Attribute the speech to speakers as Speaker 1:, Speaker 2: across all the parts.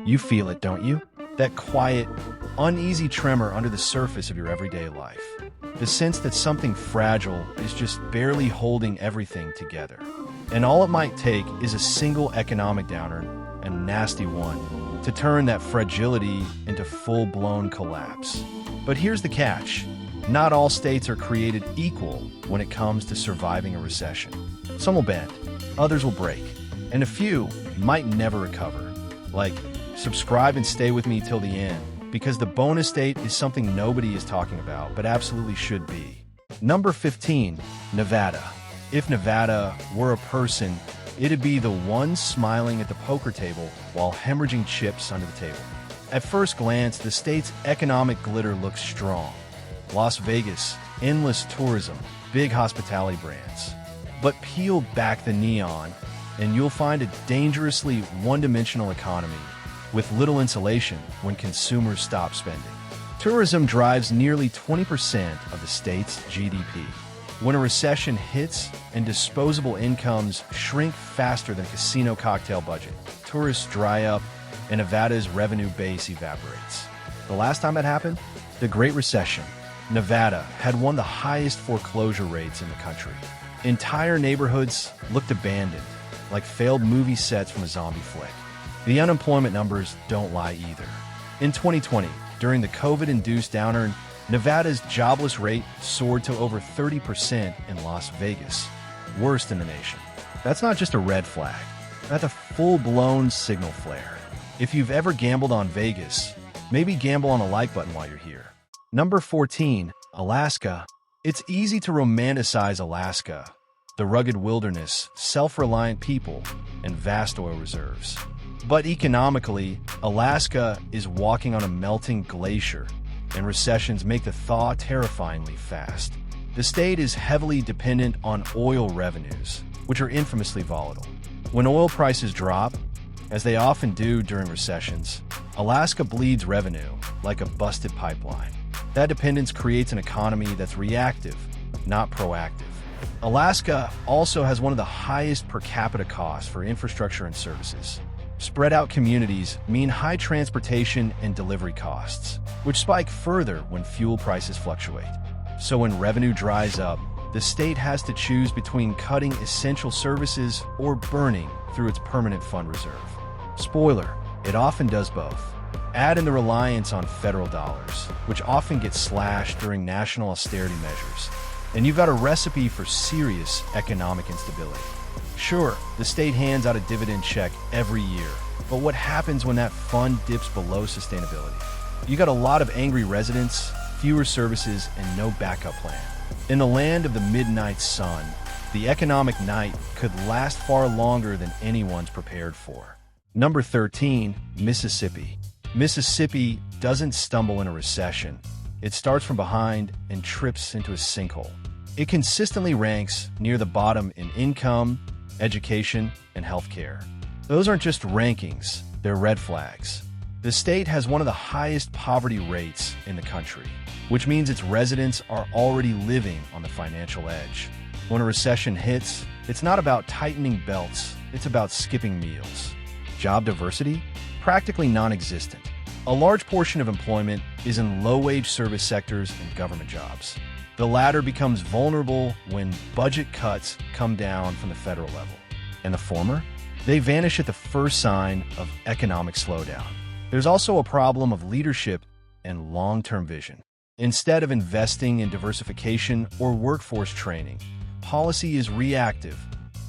Speaker 1: You feel it, don't you? That quiet, uneasy tremor under the surface of your everyday life. The sense that something fragile is just barely holding everything together. And all it might take is a single economic downturn, a nasty one, to turn that fragility into full-blown collapse. But here's the catch. Not all states are created equal when it comes to surviving a recession. Some will bend, others will break, and a few might never recover. Like, subscribe and stay with me till the end, because the bonus state is something nobody is talking about, but absolutely should be. Number 15, Nevada. If Nevada were a person, it'd be the one smiling at the poker table while hemorrhaging chips under the table. At first glance, the state's economic glitter looks strong. Las Vegas, endless tourism, big hospitality brands. But peel back the neon, and you'll find a dangerously one-dimensional economy with little insulation when consumers stop spending. Tourism drives nearly 20% of the state's GDP. When a recession hits and disposable incomes shrink faster than a casino cocktail budget, tourists dry up and Nevada's revenue base evaporates. The last time that happened? The Great Recession. Nevada had one of the highest foreclosure rates in the country. Entire neighborhoods looked abandoned, like failed movie sets from a zombie flick. The unemployment numbers don't lie either. In 2020, during the COVID-induced downturn, Nevada's jobless rate soared to over 30% in Las Vegas, worst in the nation. That's not just a red flag. That's a full-blown signal flare. If you've ever gambled on Vegas, maybe gamble on a like button while you're here. Number 14, Alaska. It's easy to romanticize Alaska, the rugged wilderness, self-reliant people, and vast oil reserves. But economically, Alaska is walking on a melting glacier, and recessions make the thaw terrifyingly fast. The state is heavily dependent on oil revenues, which are infamously volatile. When oil prices drop, as they often do during recessions, Alaska bleeds revenue like a busted pipeline. That dependence creates an economy that's reactive, not proactive. Alaska also has one of the highest per capita costs for infrastructure and services. Spread out communities mean high transportation and delivery costs, which spike further when fuel prices fluctuate. So when revenue dries up, the state has to choose between cutting essential services or burning through its permanent fund reserve. Spoiler, it often does both. Add in the reliance on federal dollars, which often gets slashed during national austerity measures, and you've got a recipe for serious economic instability. Sure, the state hands out a dividend check every year, but what happens when that fund dips below sustainability? You got a lot of angry residents, fewer services, and no backup plan. In the land of the midnight sun, the economic night could last far longer than anyone's prepared for. Number 13, Mississippi. Mississippi doesn't stumble in a recession. It starts from behind and trips into a sinkhole. It consistently ranks near the bottom in income, education, and healthcare. Those aren't just rankings, they're red flags. The state has one of the highest poverty rates in the country, which means its residents are already living on the financial edge. When a recession hits, it's not about tightening belts, it's about skipping meals. Job diversity? Practically non-existent. A large portion of employment is in low-wage service sectors and government jobs. The latter becomes vulnerable when budget cuts come down from the federal level. And the former? They vanish at the first sign of economic slowdown. There's also a problem of leadership and long-term vision. Instead of investing in diversification or workforce training, policy is reactive,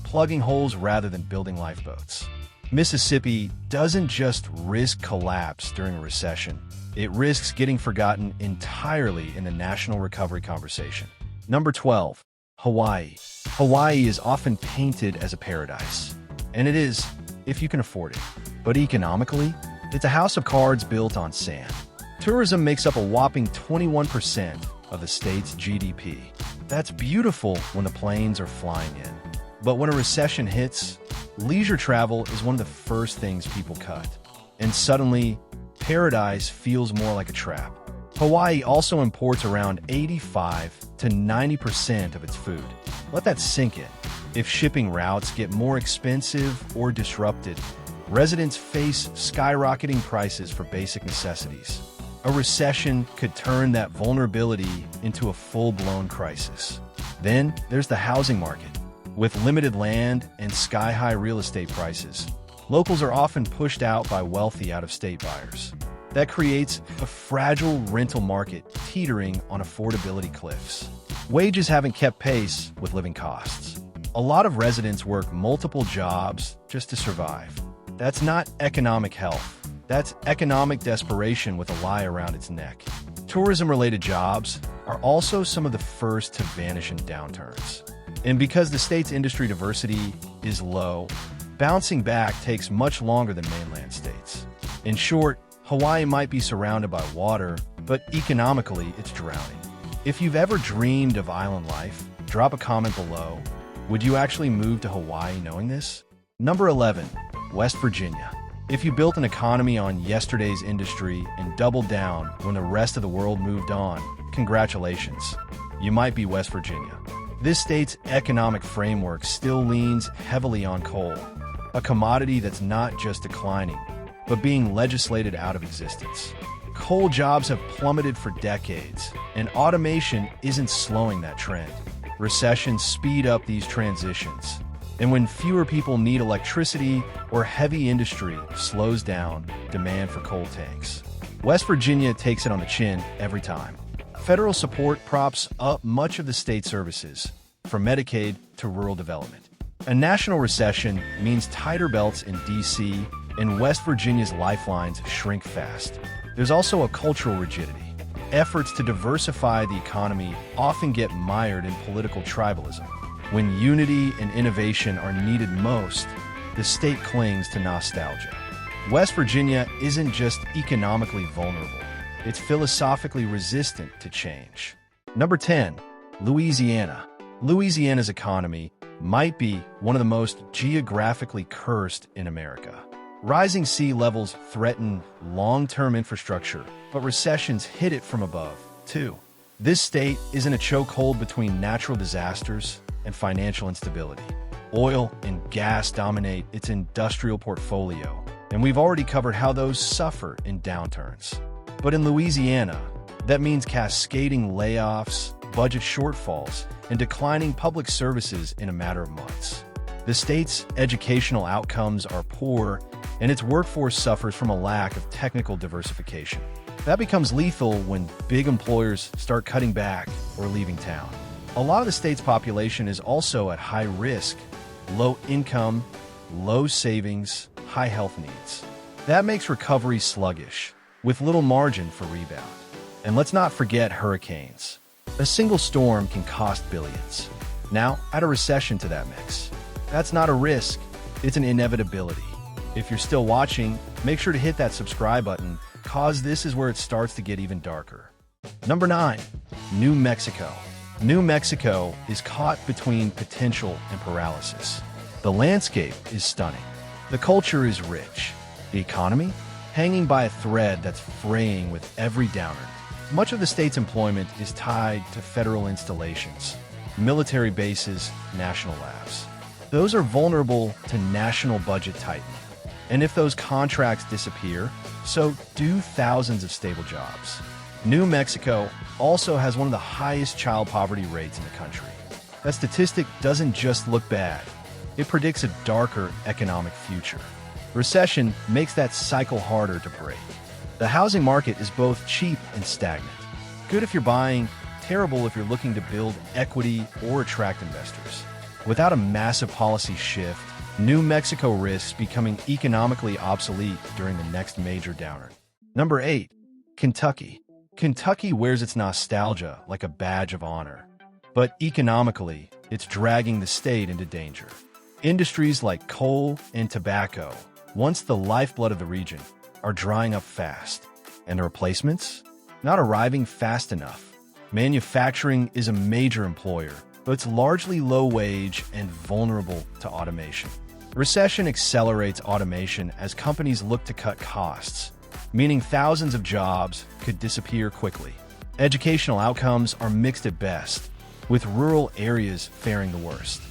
Speaker 1: plugging holes rather than building lifeboats. Mississippi doesn't just risk collapse during a recession, it risks getting forgotten entirely in the national recovery conversation. Number 12, Hawaii. Hawaii is often painted as a paradise, and it is, if you can afford it. But economically, it's a house of cards built on sand. Tourism makes up a whopping 21% of the state's GDP. That's beautiful when the planes are flying in. But when a recession hits, leisure travel is one of the first things people cut. And suddenly, paradise feels more like a trap. Hawaii also imports around 85 to 90% of its food. Let that sink in. If shipping routes get more expensive or disrupted, residents face skyrocketing prices for basic necessities. A recession could turn that vulnerability into a full-blown crisis. Then there's the housing market. With limited land and sky-high real estate prices, locals are often pushed out by wealthy out-of-state buyers. That creates a fragile rental market teetering on affordability cliffs. Wages haven't kept pace with living costs. A lot of residents work multiple jobs just to survive. That's not economic health. That's economic desperation with a lie around its neck. Tourism-related jobs are also some of the first to vanish in downturns. And because the state's industry diversity is low, bouncing back takes much longer than mainland states. In short, Hawaii might be surrounded by water, but economically, it's drowning. If you've ever dreamed of island life, drop a comment below. Would you actually move to Hawaii knowing this? Number 11, West Virginia. If you built an economy on yesterday's industry and doubled down when the rest of the world moved on, congratulations. You might be West Virginia. This state's economic framework still leans heavily on coal, a commodity that's not just declining, but being legislated out of existence. Coal jobs have plummeted for decades, and automation isn't slowing that trend. Recessions speed up these transitions, and when fewer people need electricity or heavy industry slows down demand for coal tanks. West Virginia takes it on the chin every time. Federal support props up much of the state services, from Medicaid to rural development. A national recession means tighter belts in D.C., and West Virginia's lifelines shrink fast. There's also a cultural rigidity. Efforts to diversify the economy often get mired in political tribalism. When unity and innovation are needed most, the state clings to nostalgia. West Virginia isn't just economically vulnerable, it's philosophically resistant to change. Number 10, Louisiana. Louisiana's economy might be one of the most geographically cursed in America. Rising sea levels threaten long-term infrastructure, but recessions hit it from above, too. This state is in a chokehold between natural disasters and financial instability. Oil and gas dominate its industrial portfolio, and we've already covered how those suffer in downturns. But in Louisiana, that means cascading layoffs, budget shortfalls, and declining public services in a matter of months. The state's educational outcomes are poor, and its workforce suffers from a lack of technical diversification. That becomes lethal when big employers start cutting back or leaving town. A lot of the state's population is also at high risk, low income, low savings, high health needs. That makes recovery sluggish, with little margin for rebound. And let's not forget hurricanes. A single storm can cost billions. Now, add a recession to that mix. That's not a risk, it's an inevitability. If you're still watching, make sure to hit that subscribe button, cause this is where it starts to get even darker. Number 9, New Mexico. New Mexico is caught between potential and paralysis. The landscape is stunning. The culture is rich. The economy? Hanging by a thread that's fraying with every downer. Much of the state's employment is tied to federal installations, military bases, national labs. Those are vulnerable to national budget tightening. And if those contracts disappear, so do thousands of stable jobs. New Mexico also has one of the highest child poverty rates in the country. That statistic doesn't just look bad. It predicts a darker economic future. Recession makes that cycle harder to break. The housing market is both cheap and stagnant. Good if you're buying, terrible if you're looking to build equity or attract investors. Without a massive policy shift, New Mexico risks becoming economically obsolete during the next major downturn. Number 8, Kentucky. Kentucky wears its nostalgia like a badge of honor, but economically, it's dragging the state into danger. Industries like coal and tobacco, once the lifeblood of the region, are drying up fast, and the replacements? Not arriving fast enough. Manufacturing is a major employer, but it's largely low-wage and vulnerable to automation. Recession accelerates automation as companies look to cut costs, meaning thousands of jobs could disappear quickly. Educational outcomes are mixed at best, with rural areas faring the worst.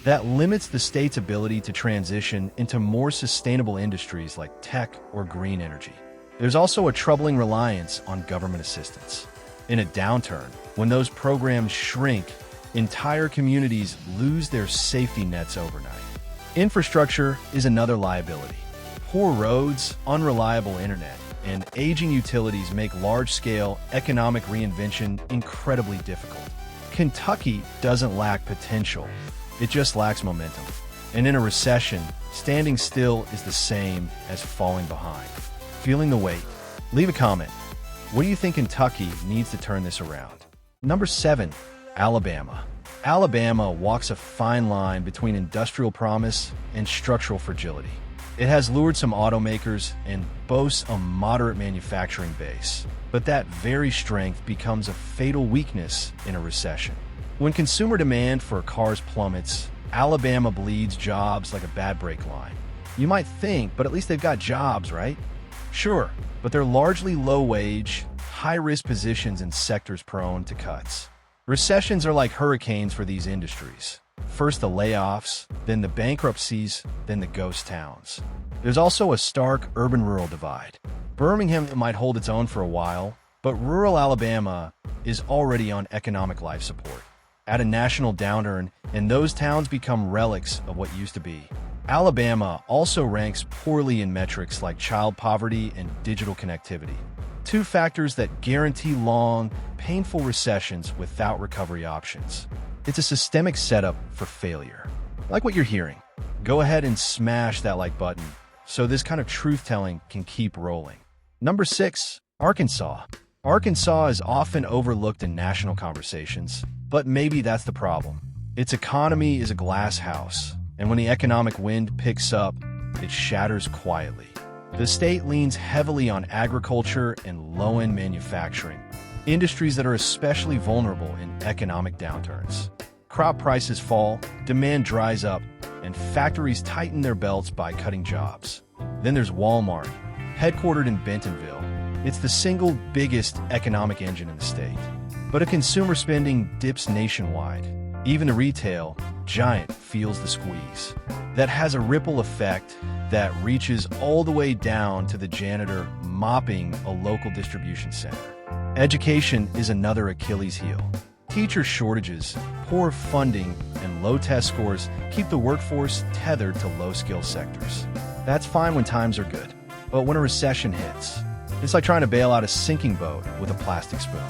Speaker 1: that limits the state's ability to transition into more sustainable industries like tech or green energy. There's also a troubling reliance on government assistance. In a downturn, when those programs shrink, entire communities lose their safety nets overnight. Infrastructure is another liability. Poor roads, unreliable internet, and aging utilities make large-scale economic reinvention incredibly difficult. Kentucky doesn't lack potential, it just lacks momentum. And in a recession, standing still is the same as falling behind. Feeling the weight? Leave a comment. What do you think Kentucky needs to turn this around? Number 7. Alabama. Alabama walks a fine line between industrial promise and structural fragility. It has lured some automakers and boasts a moderate manufacturing base, but that very strength becomes a fatal weakness in a recession. When consumer demand for cars plummets, Alabama bleeds jobs like a bad brake line. You might think, but at least they've got jobs, right? Sure, but they're largely low-wage, high-risk positions in sectors prone to cuts. Recessions are like hurricanes for these industries. First the layoffs, then the bankruptcies, then the ghost towns. There's also a stark urban-rural divide. Birmingham might hold its own for a while, but rural Alabama is already on economic life support. Add a national downturn, and those towns become relics of what used to be. Alabama also ranks poorly in metrics like child poverty and digital connectivity, two factors that guarantee long, painful recessions without recovery options. It's a systemic setup for failure. Like what you're hearing, go ahead and smash that like button so this kind of truth-telling can keep rolling. Number 6. Arkansas. Arkansas is often overlooked in national conversations, but maybe that's the problem. Its economy is a glass house, and when the economic wind picks up, it shatters quietly. The state leans heavily on agriculture and low-end manufacturing, industries that are especially vulnerable in economic downturns. Crop prices fall, demand dries up, and factories tighten their belts by cutting jobs. Then there's Walmart, headquartered in Bentonville. It's the single biggest economic engine in the state. But if consumer spending dips nationwide, even the retail giant feels the squeeze. That has a ripple effect that reaches all the way down to the janitor mopping a local distribution center. Education is another Achilles heel. Teacher shortages, poor funding, and low test scores keep the workforce tethered to low-skill sectors. That's fine when times are good, but when a recession hits, it's like trying to bail out a sinking boat with a plastic spoon.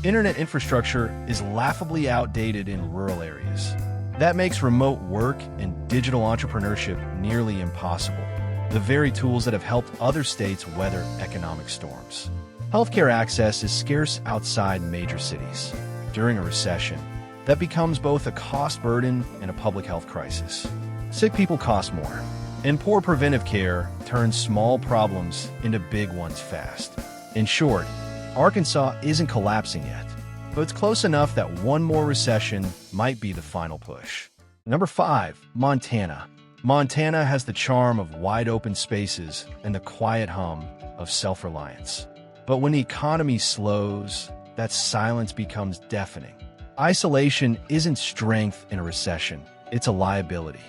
Speaker 1: Internet infrastructure is laughably outdated in rural areas. That makes remote work and digital entrepreneurship nearly impossible, the very tools that have helped other states weather economic storms. Healthcare access is scarce outside major cities. During a recession, that becomes both a cost burden and a public health crisis. Sick people cost more, and poor preventive care turns small problems into big ones fast. In short, Arkansas isn't collapsing yet, but it's close enough that one more recession might be the final push. Number 5. Montana. Montana has the charm of wide-open spaces and the quiet hum of self-reliance. But when the economy slows, that silence becomes deafening. Isolation isn't strength in a recession, it's a liability.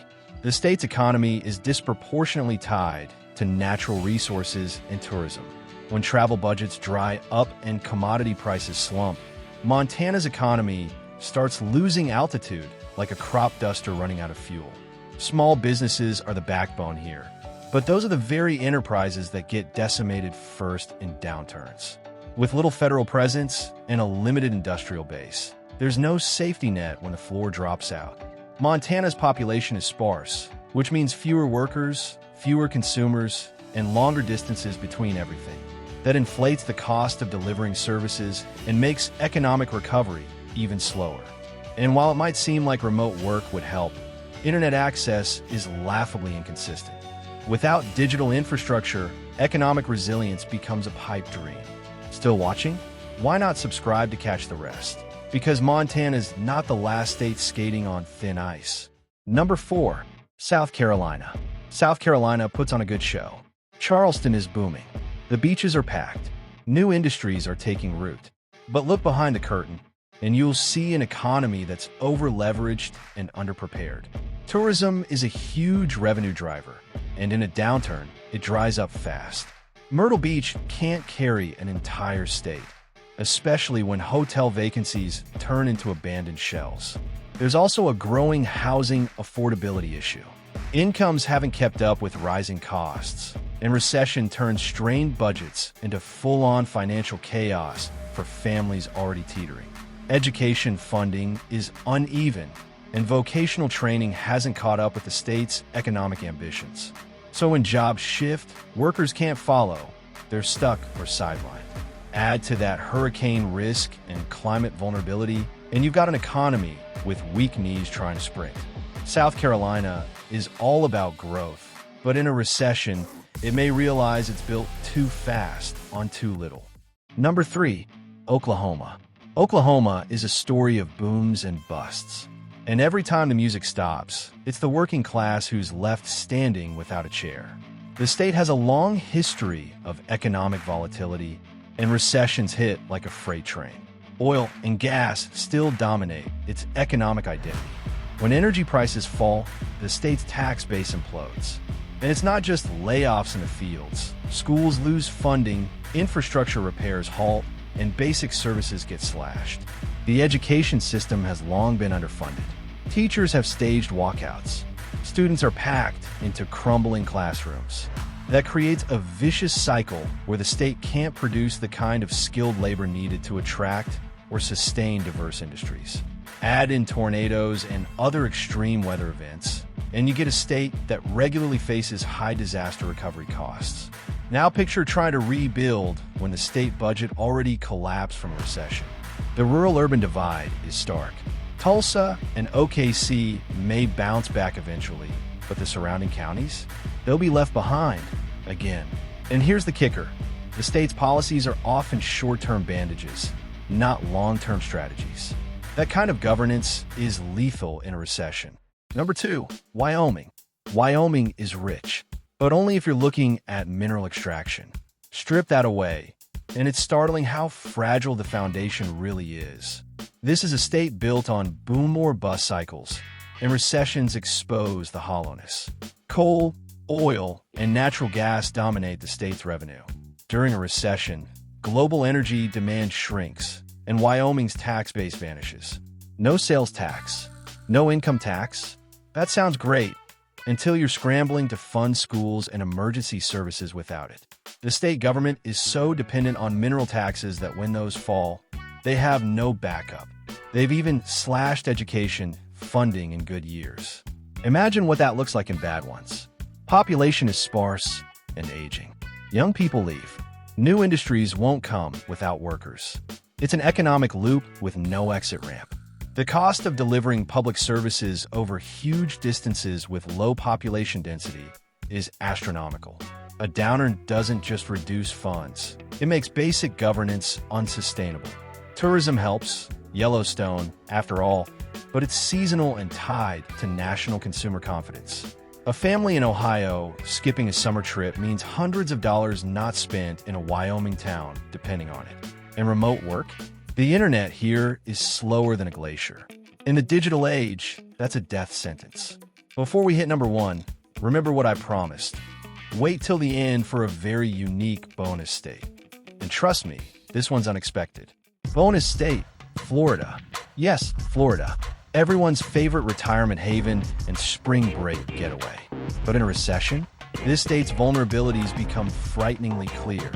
Speaker 1: The state's economy is disproportionately tied to natural resources and tourism. When travel budgets dry up and commodity prices slump, Montana's economy starts losing altitude like a crop duster running out of fuel. Small businesses are the backbone here, but those are the very enterprises that get decimated first in downturns. With little federal presence and a limited industrial base, there's no safety net when the floor drops out. Montana's population is sparse, which means fewer workers, fewer consumers, and longer distances between everything. That inflates the cost of delivering services and makes economic recovery even slower. And while it might seem like remote work would help, internet access is laughably inconsistent. Without digital infrastructure, economic resilience becomes a pipe dream. Still watching? Why not subscribe to catch the rest? Because Montana's not the last state skating on thin ice. Number 4. South Carolina. South Carolina puts on a good show. Charleston is booming. The beaches are packed. New industries are taking root. But look behind the curtain, and you'll see an economy that's over-leveraged and underprepared. Tourism is a huge revenue driver, and in a downturn, it dries up fast. Myrtle Beach can't carry an entire state, especially when hotel vacancies turn into abandoned shells. There's also a growing housing affordability issue. Incomes haven't kept up with rising costs, and recession turns strained budgets into full-on financial chaos for families already teetering. Education funding is uneven, and vocational training hasn't caught up with the state's economic ambitions. So when jobs shift, workers can't follow. They're stuck or sidelined. Add to that hurricane risk and climate vulnerability, and you've got an economy with weak knees trying to sprint. South Carolina is all about growth, but in a recession, it may realize it's built too fast on too little. Number 3, Oklahoma. Oklahoma is a story of booms and busts. And every time the music stops, it's the working class who's left standing without a chair. The state has a long history of economic volatility, and recessions hit like a freight train. Oil and gas still dominate its economic identity. When energy prices fall, the state's tax base implodes. And it's not just layoffs in the fields. Schools lose funding, infrastructure repairs halt, and basic services get slashed. The education system has long been underfunded. Teachers have staged walkouts. Students are packed into crumbling classrooms. That creates a vicious cycle where the state can't produce the kind of skilled labor needed to attract or sustain diverse industries. Add in tornadoes and other extreme weather events, and you get a state that regularly faces high disaster recovery costs. Now picture trying to rebuild when the state budget already collapsed from a recession. The rural-urban divide is stark. Tulsa and OKC may bounce back eventually, but the surrounding counties, they'll be left behind again. And here's the kicker. The state's policies are often short-term bandages, not long-term strategies. That kind of governance is lethal in a recession. Number 2, Wyoming. Wyoming is rich, but only if you're looking at mineral extraction. Strip that away, and it's startling how fragile the foundation really is. This is a state built on boom or bust cycles, and recessions expose the hollowness. Coal, oil, and natural gas dominate the state's revenue. During a recession, global energy demand shrinks, and Wyoming's tax base vanishes. No sales tax, no income tax. That sounds great, until you're scrambling to fund schools and emergency services without it. The state government is so dependent on mineral taxes that when those fall, they have no backup. They've even slashed education funding in good years. Imagine what that looks like in bad ones. Population is sparse and aging. Young people leave. New industries won't come without workers. It's an economic loop with no exit ramp. The cost of delivering public services over huge distances with low population density is astronomical. A downturn doesn't just reduce funds. It makes basic governance unsustainable. Tourism helps, Yellowstone, after all, but it's seasonal and tied to national consumer confidence. A family in Ohio skipping a summer trip means hundreds of dollars not spent in a Wyoming town depending on it. And remote work? The internet here is slower than a glacier. In the digital age, that's a death sentence. Before we hit number 1, remember what I promised. Wait till the end for a very unique bonus state. And trust me, this one's unexpected. Bonus state, Florida. Yes, Florida. Everyone's favorite retirement haven and spring break getaway. But in a recession, this state's vulnerabilities become frighteningly clear.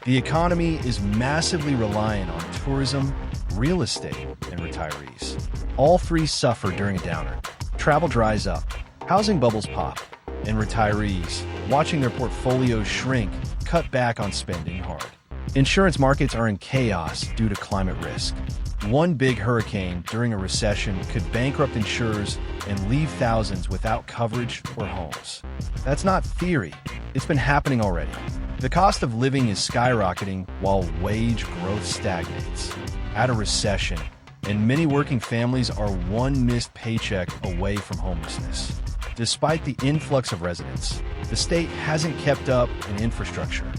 Speaker 1: The economy is massively reliant on tourism, real estate, and retirees. All three suffer during a downturn. Travel dries up, housing bubbles pop, and retirees, watching their portfolios shrink, cut back on spending hard. Insurance markets are in chaos due to climate risk. One big hurricane during a recession could bankrupt insurers and leave thousands without coverage or homes. That's not theory. It's been happening already. The cost of living is skyrocketing while wage growth stagnates. At a recession, and many working families are one missed paycheck away from homelessness. Despite the influx of residents, the state hasn't kept up in infrastructure.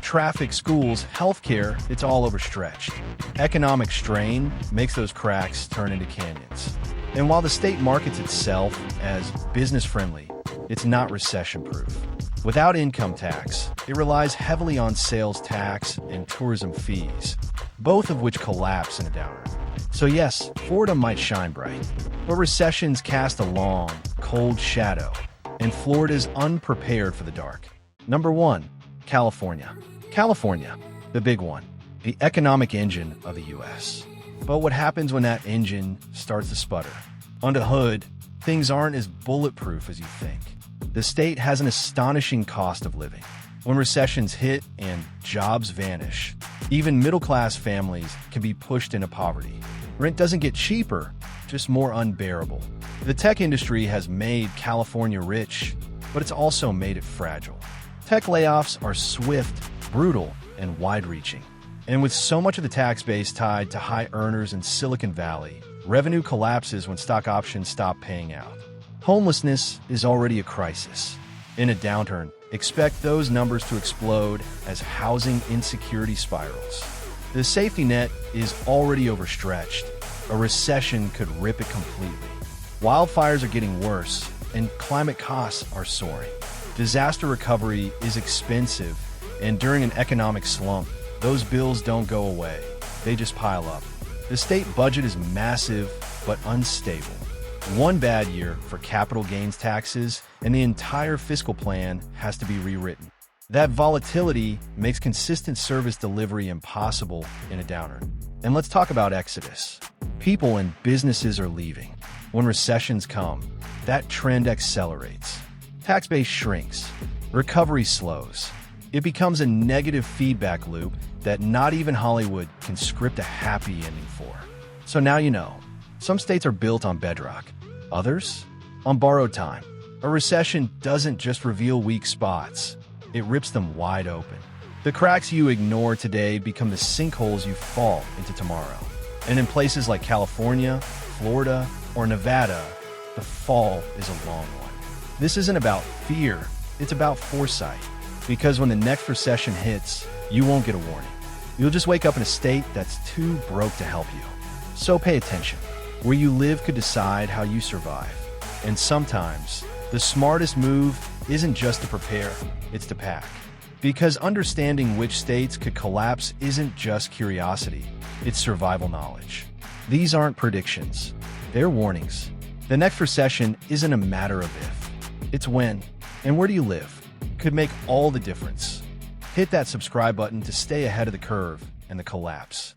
Speaker 1: Traffic, schools, healthcare, it's all overstretched. Economic strain makes those cracks turn into canyons. And while the state markets itself as business-friendly, it's not recession-proof. Without income tax, it relies heavily on sales tax and tourism fees, both of which collapse in a downturn. So yes, Florida might shine bright, but recessions cast a long, cold shadow, and Florida's unprepared for the dark. Number 1. California. California, the big one, the economic engine of the U.S. But what happens when that engine starts to sputter? Under the hood, things aren't as bulletproof as you think. The state has an astonishing cost of living. When recessions hit and jobs vanish, even middle-class families can be pushed into poverty. Rent doesn't get cheaper, just more unbearable. The tech industry has made California rich, but it's also made it fragile. Tech layoffs are swift, brutal, and wide-reaching. And with so much of the tax base tied to high earners in Silicon Valley, revenue collapses when stock options stop paying out. Homelessness is already a crisis. In a downturn, expect those numbers to explode as housing insecurity spirals. The safety net is already overstretched. A recession could rip it completely. Wildfires are getting worse, and climate costs are soaring. Disaster recovery is expensive, and during an economic slump, those bills don't go away. They just pile up. The state budget is massive, but unstable. One bad year for capital gains taxes, and the entire fiscal plan has to be rewritten. That volatility makes consistent service delivery impossible in a downturn. And let's talk about exodus. People and businesses are leaving. When recessions come, that trend accelerates. Tax base shrinks. Recovery slows. It becomes a negative feedback loop that not even Hollywood can script a happy ending for. So now you know. Some states are built on bedrock. Others? On borrowed time. A recession doesn't just reveal weak spots. It rips them wide open. The cracks you ignore today become the sinkholes you fall into tomorrow. And in places like California, Florida, or Nevada, the fall is a long one. This isn't about fear, it's about foresight. Because when the next recession hits, you won't get a warning. You'll just wake up in a state that's too broke to help you. So pay attention. Where you live could decide how you survive. And sometimes, the smartest move isn't just to prepare, it's to pack. Because understanding which states could collapse isn't just curiosity, it's survival knowledge. These aren't predictions, they're warnings. The next recession isn't a matter of if, it's when. And where do you live? Could make all the difference. Hit that subscribe button to stay ahead of the curve and the collapse.